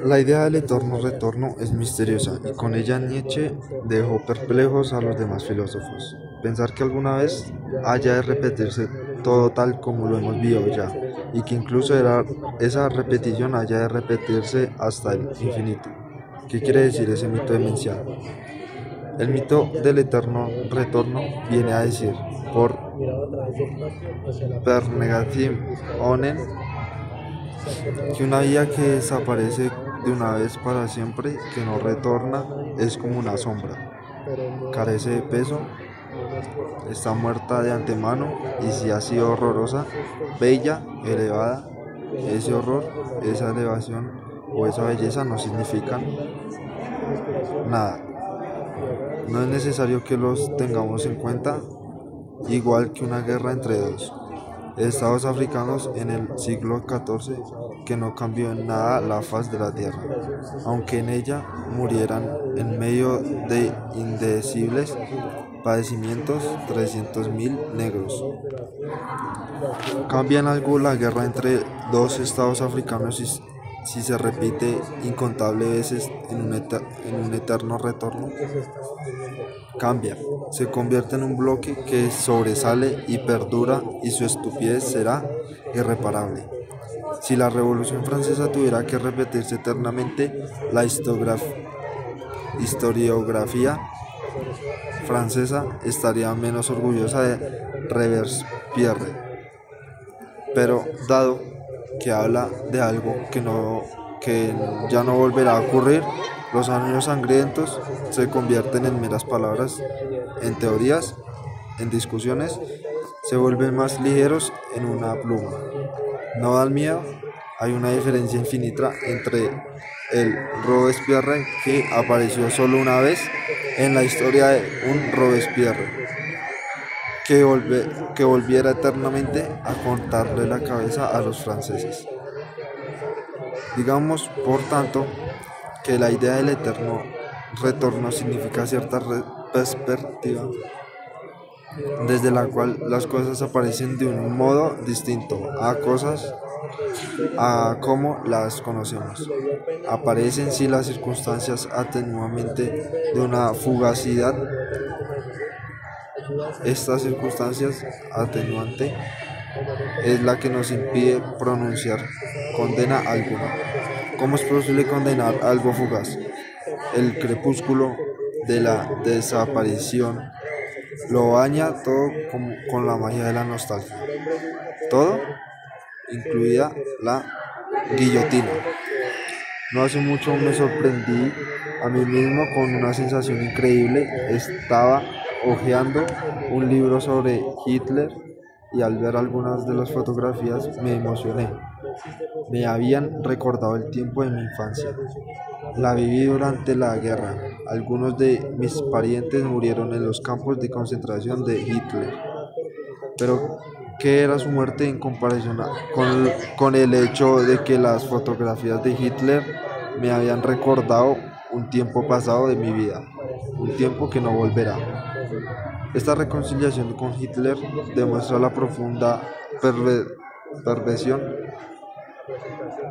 La idea del eterno retorno es misteriosa y con ella Nietzsche dejó perplejos a los demás filósofos. Pensar que alguna vez haya de repetirse todo tal como lo hemos vivido ya y que incluso esa repetición haya de repetirse hasta el infinito. ¿Qué quiere decir ese mito demencial? El mito del eterno retorno viene a decir, por per negatim onen, que una vida que desaparece de una vez para siempre, que no retorna, es como una sombra. Carece de peso, está muerta de antemano y si ha sido horrorosa, bella, elevada, ese horror, esa elevación o esa belleza no significan nada. No es necesario que los tengamos en cuenta, igual que una guerra entre dos estados africanos en el siglo XIV que no cambió en nada la faz de la tierra, aunque en ella murieran en medio de indecibles padecimientos 300.000 negros. ¿Cambia en algo la guerra entre dos estados africanos si se repite incontables veces en un eterno retorno? Cambia, se convierte en un bloque que sobresale y perdura y su estupidez será irreparable. Si la Revolución Francesa tuviera que repetirse eternamente, la historiografía francesa estaría menos orgullosa de Robespierre. Pero dado que habla de algo que ya no volverá a ocurrir, los años sangrientos se convierten en meras palabras, en teorías, en discusiones, se vuelven más ligeros en una pluma. ¿No dan miedo? Hay una diferencia infinita entre el Robespierre que apareció solo una vez en la historia de un Robespierre que volviera eternamente a cortarle la cabeza a los franceses. Digamos, por tanto, que la idea del eterno retorno significa cierta perspectiva desde la cual las cosas aparecen de un modo distinto a como las conocemos. Aparecen si las circunstancias atenuantes de una fugacidad. Esta circunstancia atenuante es la que nos impide pronunciar condena alguna. ¿Cómo es posible condenar algo fugaz? El crepúsculo de la desaparición lo baña todo con la magia de la nostalgia. Todo, incluida la guillotina. No hace mucho me sorprendí a mí mismo con una sensación increíble. Estaba hojeando un libro sobre Hitler y al ver algunas de las fotografías me emocioné. Me habían recordado el tiempo de mi infancia. La viví durante la guerra. Algunos de mis parientes murieron en los campos de concentración de Hitler. Pero, ¿qué era su muerte en comparación con el hecho de que las fotografías de Hitler me habían recordado un tiempo pasado de mi vida, un tiempo que no volverá? Esta reconciliación con Hitler demuestra la profunda perversión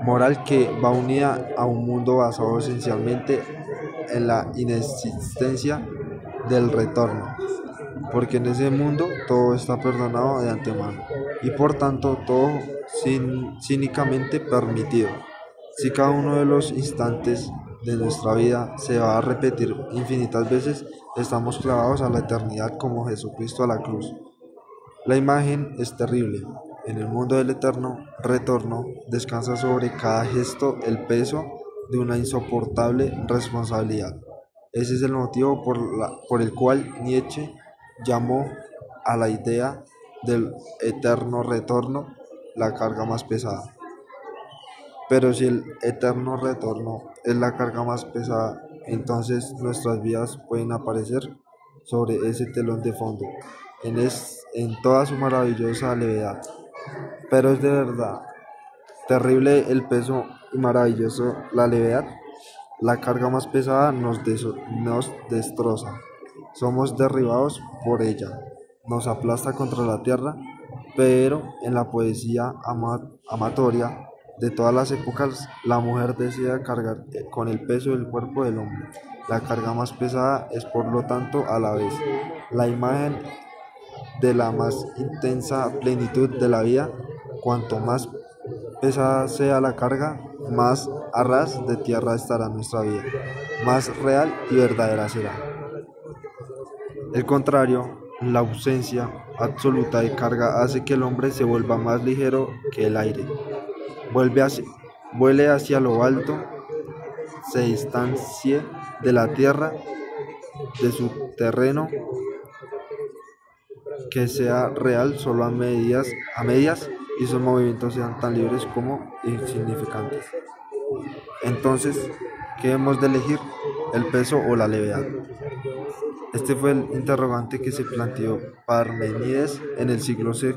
moral que va unida a un mundo basado esencialmente en la inexistencia del retorno, porque en ese mundo todo está perdonado de antemano y por tanto todo cínicamente permitido. Si cada uno de los instantes de nuestra vida se va a repetir infinitas veces, estamos clavados a la eternidad como Jesucristo a la cruz. La imagen es terrible. En el mundo del eterno retorno descansa sobre cada gesto el peso de una insoportable responsabilidad. Ese es el motivo por el cual Nietzsche llamó a la idea del eterno retorno la carga más pesada. Pero si el eterno retorno es la carga más pesada, entonces nuestras vidas pueden aparecer sobre ese telón de fondo, en toda su maravillosa levedad. Pero es de verdad terrible el peso y maravilloso la levedad. La carga más pesada nos destroza. Somos derribados por ella. Nos aplasta contra la tierra, pero en la poesía amatoria de todas las épocas, la mujer desea cargar con el peso del cuerpo del hombre. La carga más pesada es, por lo tanto, a la vez la imagen de la más intensa plenitud de la vida. Cuanto más pesada sea la carga, más a ras de tierra estará nuestra vida, más real y verdadera será. El contrario, la ausencia absoluta de carga hace que el hombre se vuelva más ligero que el aire, vuele hacia lo alto, se distancie de la tierra, de su terreno, que sea real solo a medias y sus movimientos sean tan libres como insignificantes. Entonces, ¿qué hemos de elegir? ¿El peso o la levedad? Este fue el interrogante que se planteó Parménides en el siglo VI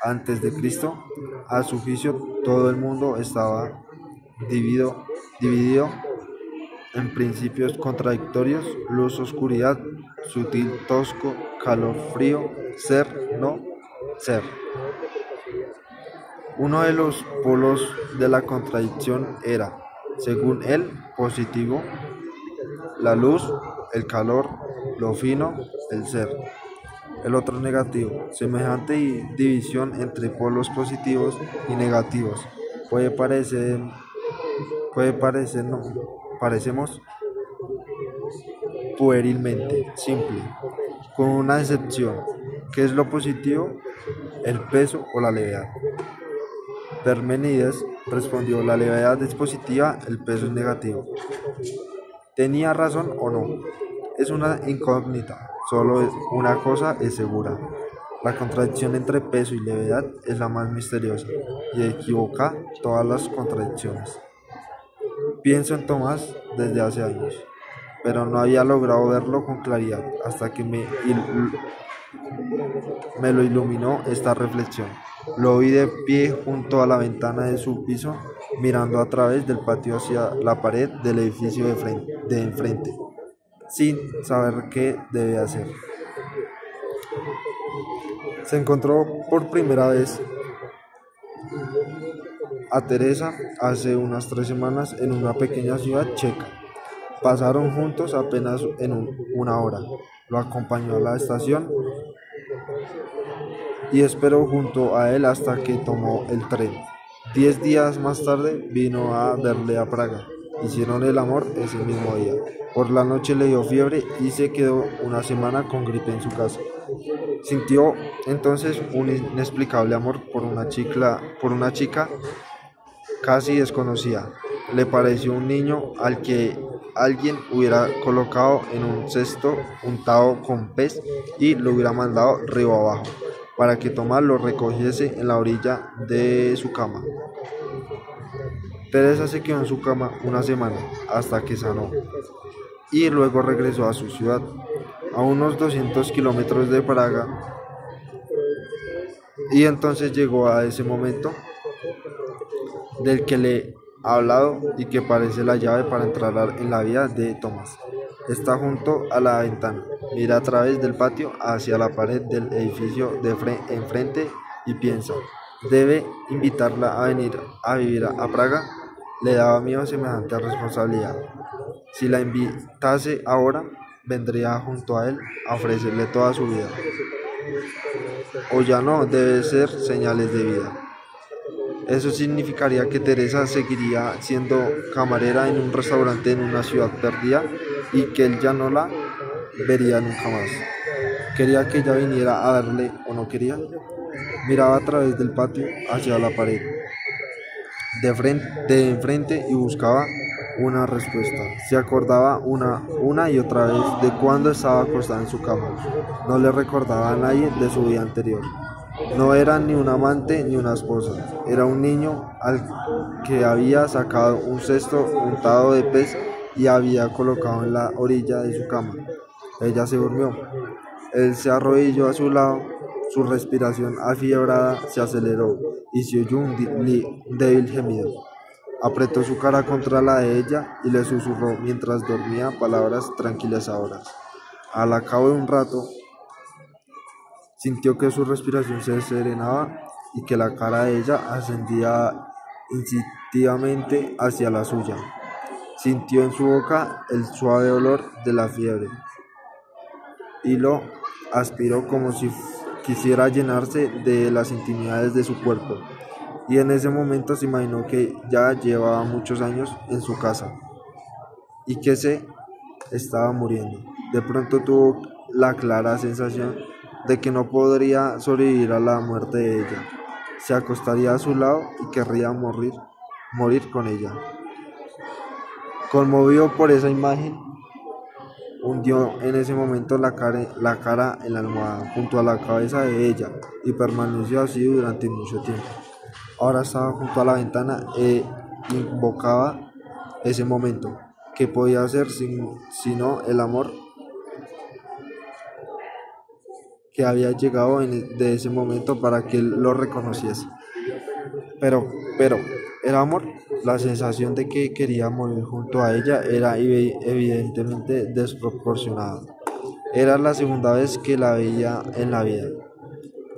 antes de Cristo. A su juicio, todo el mundo estaba dividido en principios contradictorios: luz, oscuridad, sutil, tosco, calor, frío, ser, no ser. Uno de los polos de la contradicción era, según él, positivo: la luz, el calor, lo fino, el ser. El otro negativo. Semejante división entre polos positivos y negativos parecemos puerilmente simple, con una excepción: ¿qué es lo positivo? ¿El peso o la levedad? Parménides respondió: la levedad es positiva, el peso es negativo. ¿Tenía razón o no? Es una incógnita. Solo una cosa es segura: la contradicción entre peso y levedad es la más misteriosa y equivoca todas las contradicciones. Pienso en Tomás desde hace años, pero no había logrado verlo con claridad hasta que me lo iluminó esta reflexión. Lo vi de pie junto a la ventana de su piso, mirando a través del patio hacia la pared del edificio de enfrente, sin saber qué debía hacer. Se encontró por primera vez a Teresa hace unas 3 semanas en una pequeña ciudad checa. Pasaron juntos apenas una hora. Lo acompañó a la estación y esperó junto a él hasta que tomó el tren. 10 días más tarde vino a verle a Praga. Hicieron el amor ese mismo día. Por la noche le dio fiebre y se quedó una semana con gripe en su casa. Sintió entonces un inexplicable amor por una chica casi desconocida. Le pareció un niño al que alguien hubiera colocado en un cesto untado con pez y lo hubiera mandado río abajo, para que Tomás lo recogiese en la orilla de su cama. Teresa se quedó en su cama una semana hasta que sanó y luego regresó a su ciudad, a unos 200 kilómetros de Praga, y entonces llegó a ese momento del que le he hablado y que parece la llave para entrar en la vida de Tomás. Está junto a la ventana, mira a través del patio hacia la pared del edificio de enfrente y piensa: debe invitarla a venir a vivir a Praga. Le daba miedo semejante responsabilidad. Si la invitase ahora, vendría junto a él a ofrecerle toda su vida. O ya no, debe ser señales de vida. Eso significaría que Teresa seguiría siendo camarera en un restaurante en una ciudad perdida y que él ya no la vería nunca más. ¿Quería que ella viniera a verle o no quería? Miraba a través del patio hacia la pared de enfrente y buscaba una respuesta. Se acordaba una y otra vez de cuando estaba acostada en su cama. No le recordaba a nadie de su vida anterior. No era ni un amante ni una esposa. Era un niño al que había sacado un cesto untado de pez y había colocado en la orilla de su cama. Ella se durmió. Él se arrodilló a su lado. Su respiración afiebrada se aceleró y se oyó un débil gemido. Apretó su cara contra la de ella y le susurró mientras dormía palabras tranquilizadoras. Al cabo de un rato, sintió que su respiración se serenaba y que la cara de ella ascendía instintivamente hacia la suya. Sintió en su boca el suave olor de la fiebre y lo aspiró como si quisiera llenarse de las intimidades de su cuerpo. Y en ese momento se imaginó que ya llevaba muchos años en su casa y que se estaba muriendo. De pronto tuvo la clara sensación de que no podría sobrevivir a la muerte de ella. Se acostaría a su lado y querría morir con ella. Conmovido por esa imagen, hundió en ese momento la cara en la almohada junto a la cabeza de ella y permaneció así durante mucho tiempo. Ahora estaba junto a la ventana e invocaba ese momento. ¿Qué podía hacer sino el amor que había llegado de ese momento para que él lo reconociese? Pero, ¿el amor? La sensación de que quería morir junto a ella era evidentemente desproporcionada. Era la segunda vez que la veía en la vida.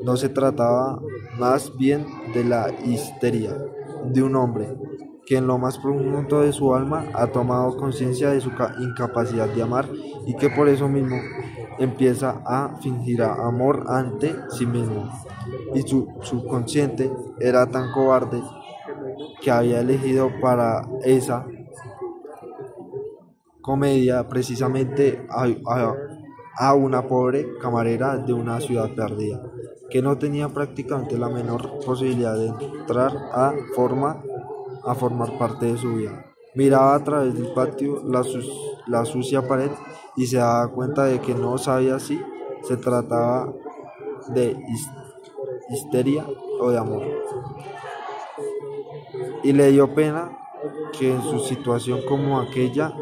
No se trataba más bien de la histeria de un hombre que en lo más profundo de su alma ha tomado conciencia de su incapacidad de amar y que por eso mismo empieza a fingir amor ante sí mismo. Y su subconsciente era tan cobarde que había elegido para esa comedia precisamente a una pobre camarera de una ciudad perdida, que no tenía prácticamente la menor posibilidad de entrar a formar parte de su vida. Miraba a través del patio la sucia pared y se daba cuenta de que no sabía si se trataba de histeria o de amor. Y le dio pena que en su situación como aquella,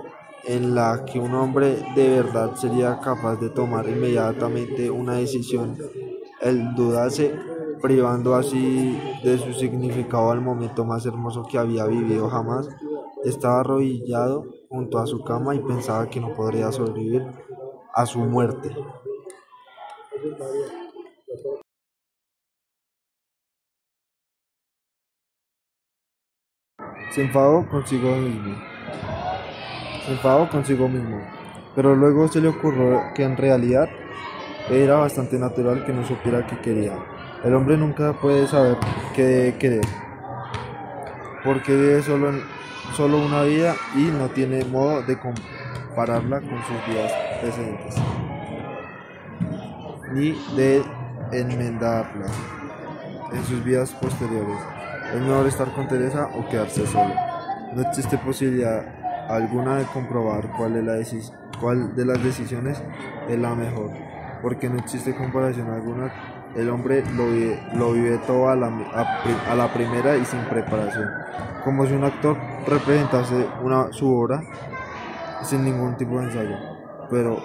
en la que un hombre de verdad sería capaz de tomar inmediatamente una decisión, él dudase, privando así de su significado al momento más hermoso que había vivido jamás. Estaba arrodillado junto a su cama y pensaba que no podría sobrevivir a su muerte. Se enfadó consigo mismo. Se enfadó consigo mismo, pero luego se le ocurrió que en realidad era bastante natural que no supiera qué quería. El hombre nunca puede saber qué debe querer, porque vive solo una vida y no tiene modo de compararla con sus vidas precedentes, ni de enmendarla en sus vidas posteriores. Es mejor estar con Teresa o quedarse solo. No existe posibilidad alguna de comprobar cuál de las decisiones es la mejor, porque no existe comparación alguna. El hombre lo vive todo a la primera y sin preparación, como si un actor representase su obra sin ningún tipo de ensayo. Pero,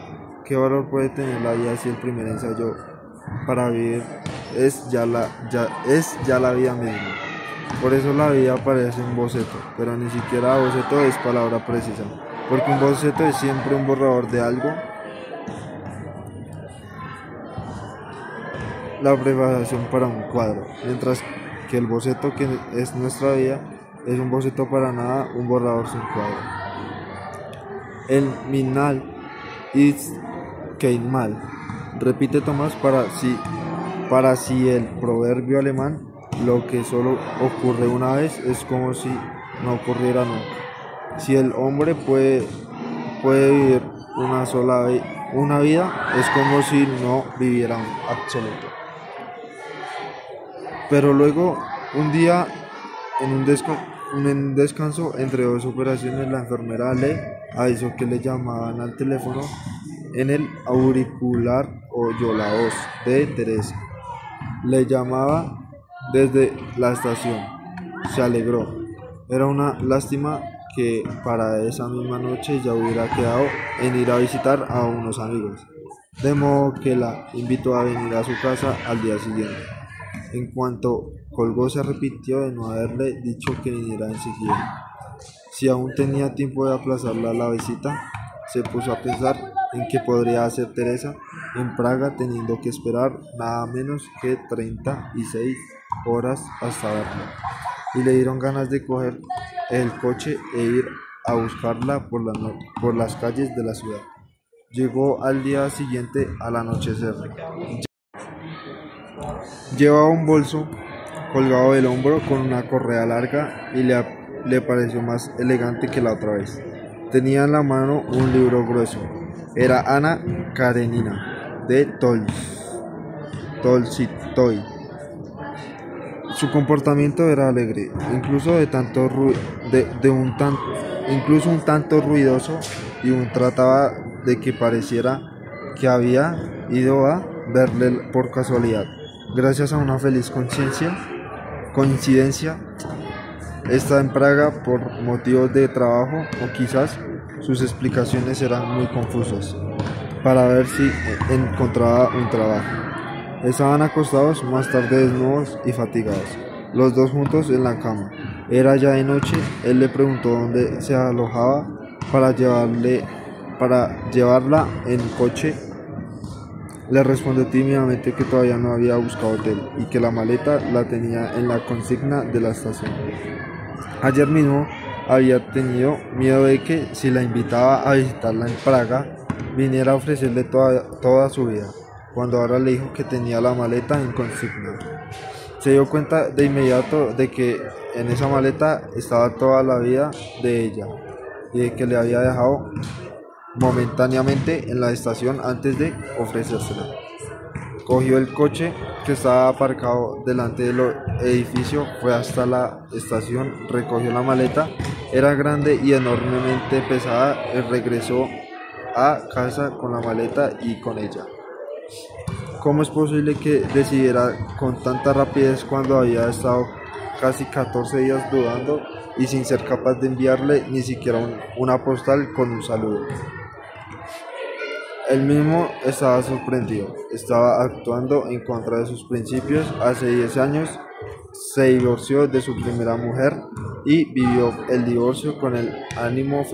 ¿qué valor puede tener la vida si el primer ensayo para vivir es ya la vida misma? Por eso la vida parece un boceto, pero ni siquiera boceto es palabra precisa, porque un boceto es siempre un borrador de algo. La preparación para un cuadro, mientras que el boceto que es nuestra vida es un boceto para nada, un borrador sin cuadro. El Minal ist kein Mal, repite Tomás para sí el proverbio alemán. Lo que solo ocurre una vez es como si no ocurriera nunca. Si el hombre puede vivir una vida, es como si no viviera un absoluto. Pero luego, un día, en un descanso entre dos operaciones, la enfermera le avisó que le llamaban al teléfono. En el auricular oyó la voz de Teresa. Le llamaba desde la estación. Se alegró. Era una lástima que para esa misma noche ya hubiera quedado en ir a visitar a unos amigos, de modo que la invitó a venir a su casa al día siguiente. En cuanto colgó, se arrepintió de no haberle dicho que viniera enseguida. Si aún tenía tiempo de aplazarla la visita, se puso a pensar en qué podría hacer Teresa en Praga teniendo que esperar nada menos que 36 horas hasta verla. y le dieron ganas de coger el coche e ir a buscarla por las calles de la ciudad. Llegó al día siguiente al anochecer. Llevaba un bolso colgado del hombro con una correa larga y le pareció más elegante que la otra vez. Tenía en la mano un libro grueso. Era Ana Karenina de Tolstoy. Su comportamiento era alegre, incluso incluso un tanto ruidoso, y trataba de que pareciera que había ido a verle por casualidad. Gracias a una feliz coincidencia, está en Praga por motivos de trabajo, o quizás sus explicaciones eran muy confusas, para ver si encontraba un trabajo. Estaban acostados más tarde desnudos y fatigados, los dos juntos en la cama. Era ya de noche. Él le preguntó dónde se alojaba para llevarla en coche. Le respondió tímidamente que todavía no había buscado hotel y que la maleta la tenía en la consigna de la estación. Ayer mismo había tenido miedo de que, si la invitaba a visitarla en Praga, viniera a ofrecerle toda su vida, cuando ahora le dijo que tenía la maleta en consigna. Se dio cuenta de inmediato de que en esa maleta estaba toda la vida de ella, y de que le había dejado momentáneamente en la estación antes de ofrecérsela. Cogió el coche que estaba aparcado delante del edificio, fue hasta la estación, recogió la maleta, era grande y enormemente pesada, y regresó a casa con la maleta y con ella. ¿Cómo es posible que decidiera con tanta rapidez cuando había estado casi 14 días dudando y sin ser capaz de enviarle ni siquiera una postal con un saludo? Él mismo estaba sorprendido. Estaba actuando en contra de sus principios. Hace 10 años se divorció de su primera mujer y vivió el divorcio con el ánimo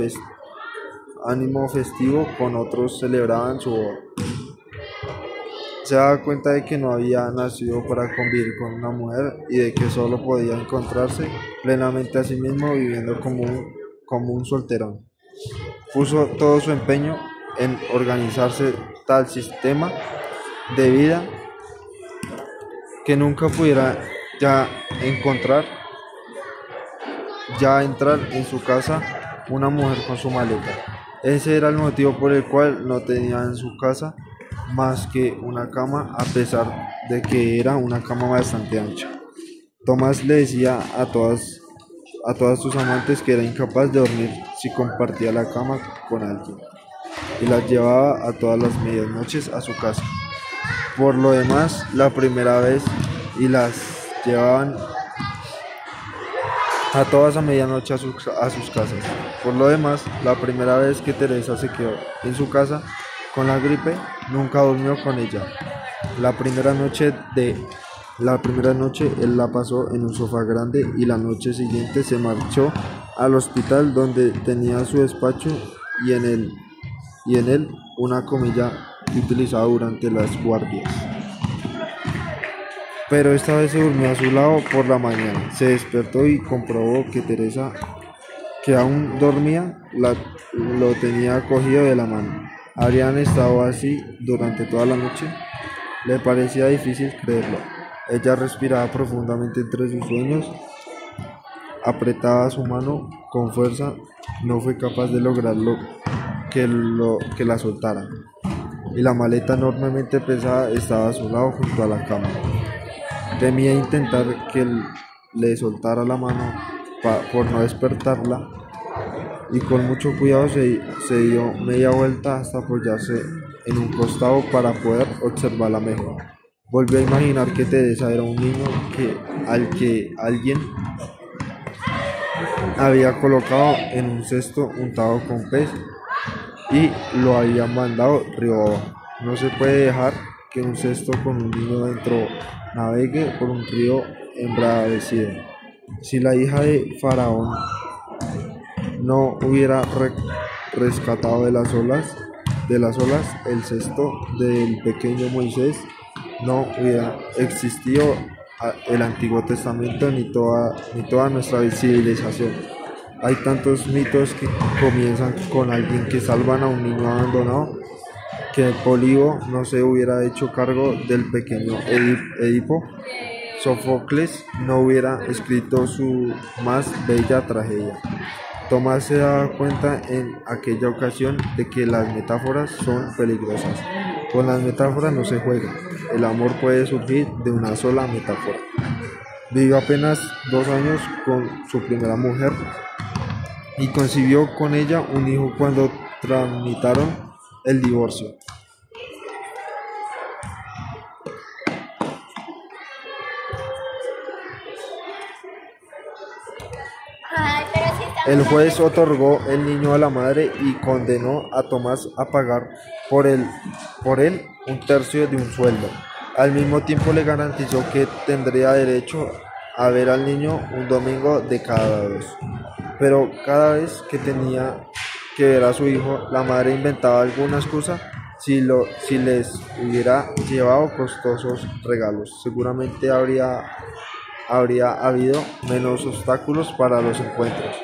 festivo con otros celebraban su boda. Se daba cuenta de que no había nacido para convivir con una mujer y de que solo podía encontrarse plenamente a sí mismo viviendo como un solterón. Puso todo su empeño en organizarse tal sistema de vida que nunca pudiera entrar en su casa una mujer con su maleta. Ese era el motivo por el cual no tenía en su casa más que una cama, a pesar de que era una cama bastante ancha. Tomás le decía a todas sus amantes que era incapaz de dormir si compartía la cama con alguien, y las llevaba a todas las medianoches a su casa. Por lo demás, la primera vez, y las llevaban a todas a medianoche a sus casas. Por lo demás, la primera vez que Teresa se quedó en su casa con la gripe, nunca durmió con ella. La primera noche él la pasó en un sofá grande, y la noche siguiente se marchó al hospital, donde tenía su despacho y en él una comilla utilizada durante las guardias. Pero esta vez se durmió a su lado por la mañana. Se despertó y comprobó que Teresa, que aún dormía, lo tenía cogido de la mano. Habrían estado así durante toda la noche. Le parecía difícil creerlo. Ella respiraba profundamente entre sus sueños, apretaba su mano con fuerza. No fue capaz de lograrlo que la soltara, y la maleta enormemente pesada estaba a su lado junto a la cama. Temía intentar que le soltara la mano por no despertarla, y con mucho cuidado se dio media vuelta hasta apoyarse en un costado para poder observarla mejor. Volvió a imaginar que Teresa era un niño al que alguien había colocado en un cesto untado con pez y lo había mandado río abajo. No se puede dejar que un cesto con un niño dentro navegue por un río embravecido. Si la hija de Faraón no hubiera rescatado de las olas el cesto del pequeño Moisés, no hubiera existido el Antiguo Testamento ni toda nuestra civilización. Hay tantos mitos que comienzan con alguien que salvan a un niño abandonado, que Polibio no se hubiera hecho cargo del pequeño Edipo, Sófocles no hubiera escrito su más bella tragedia. Tomás se da cuenta en aquella ocasión de que las metáforas son peligrosas. Con las metáforas no se juega. El amor puede surgir de una sola metáfora. Vivió apenas 2 años con su primera mujer y concibió con ella un hijo cuando tramitaron el divorcio. El juez otorgó el niño a la madre y condenó a Tomás a pagar por él 1/3 de un sueldo. Al mismo tiempo le garantizó que tendría derecho a ver al niño un domingo de cada 2. Pero cada vez que tenía que ver a su hijo, la madre inventaba alguna excusa. Si les hubiera llevado costosos regalos, seguramente habría habido menos obstáculos para los encuentros.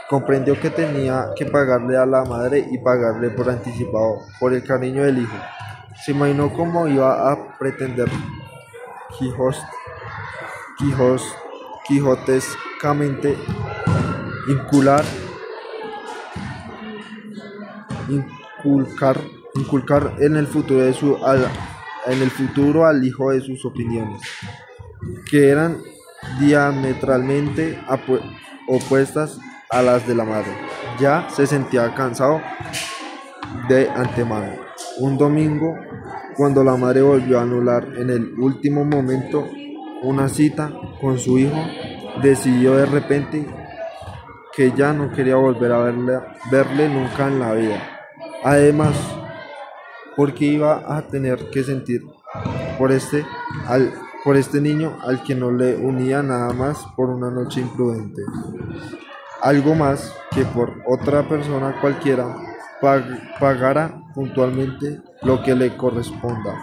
Comprendió que tenía que pagarle a la madre y pagarle por anticipado por el cariño del hijo. Se imaginó cómo iba a pretender quijotescamente inculcar en el futuro al hijo de sus opiniones, que eran diametralmente opuestas a las de la madre. Ya se sentía cansado de antemano. Un domingo, cuando la madre volvió a anular en el último momento una cita con su hijo, decidió de repente que ya no quería volver a verle nunca en la vida. Además, porque iba a tener que sentir por este niño al que no le unía nada más por una noche imprudente. Algo más que por otra persona cualquiera pagara puntualmente lo que le corresponda,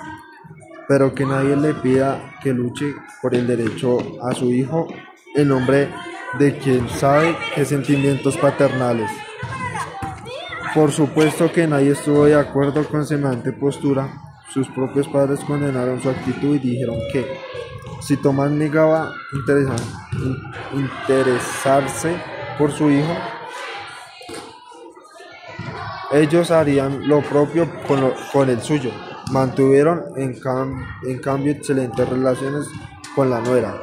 pero que nadie le pida que luche por el derecho a su hijo en nombre de quien sabe qué sentimientos paternales. Por supuesto que nadie estuvo de acuerdo con semejante postura. Sus propios padres condenaron su actitud y dijeron que, si Tomás negaba interesarse por su hijo, ellos harían lo propio con el suyo. Mantuvieron en cambio excelentes relaciones con la nuera,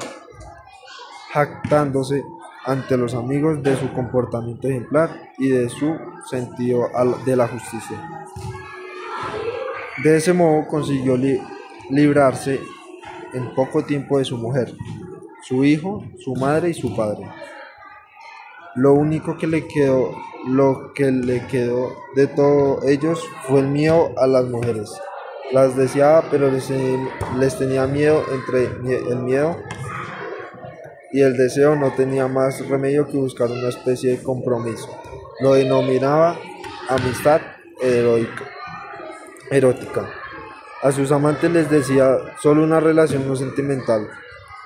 jactándose ante los amigos de su comportamiento ejemplar y de su sentido de la justicia. De ese modo consiguió librarse en poco tiempo de su mujer, su hijo, su madre y su padre. Lo que le quedó de todos ellos fue el miedo a las mujeres. Las deseaba, pero les tenía miedo. Entre el miedo y el deseo no tenía más remedio que buscar una especie de compromiso. Lo denominaba amistad erótica. A sus amantes les decía solo una relación no sentimental,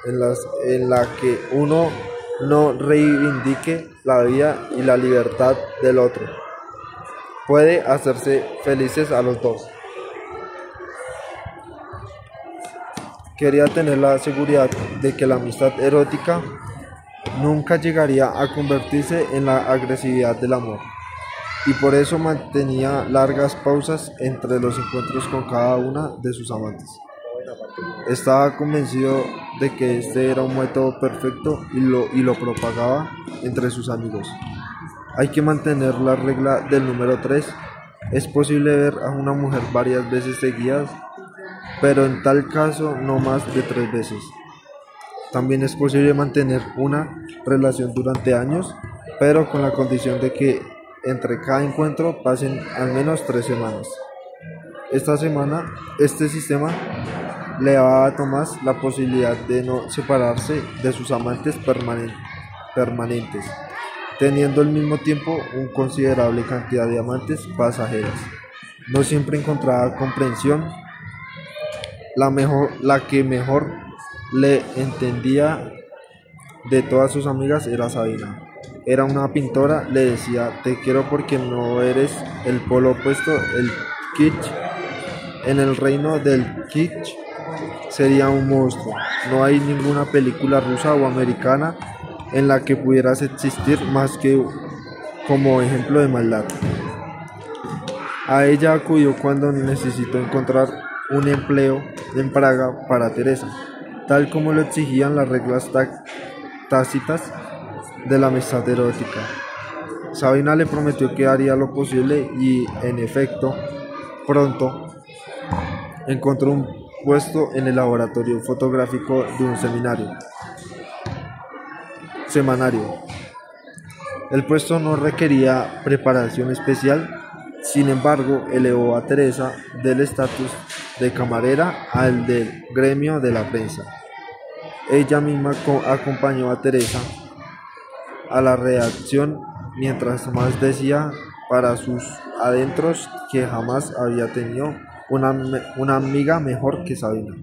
en la que uno no reivindique la vida y la libertad del otro. Puede hacerse felices a los dos. Quería tener la seguridad de que la amistad erótica nunca llegaría a convertirse en la agresividad del amor, y por eso mantenía largas pausas entre los encuentros con cada una de sus amantes. Estaba convencido de que este era un método perfecto y lo propagaba entre sus amigos. Hay que mantener la regla del número 3. Es posible ver a una mujer varias veces seguidas, pero en tal caso no más de 3 veces. También es posible mantener una relación durante años, pero con la condición de que entre cada encuentro pasen al menos 3 semanas. Este sistema le daba a Tomás la posibilidad de no separarse de sus amantes permanentes, teniendo al mismo tiempo una considerable cantidad de amantes pasajeras. No siempre encontraba comprensión. La que mejor le entendía de todas sus amigas era Sabina. Era una pintora, le decía, te quiero porque no eres el polo opuesto, el kitsch. En el reino del kitsch sería un monstruo. No hay ninguna película rusa o americana en la que pudieras existir más que como ejemplo de maldad. A ella acudió cuando necesitó encontrar un empleo en Praga para Teresa, tal como lo exigían las reglas tácitas de la amistad erótica. Sabina le prometió que haría lo posible y, en efecto, pronto encontró un puesto en el laboratorio fotográfico de un semanario. El puesto no requería preparación especial, sin embargo, elevó a Teresa del estatus de camarera al del gremio de la prensa. Ella misma acompañó a Teresa a la redacción, mientras más decía para sus adentros que jamás había tenido una amiga mejor que Sabina.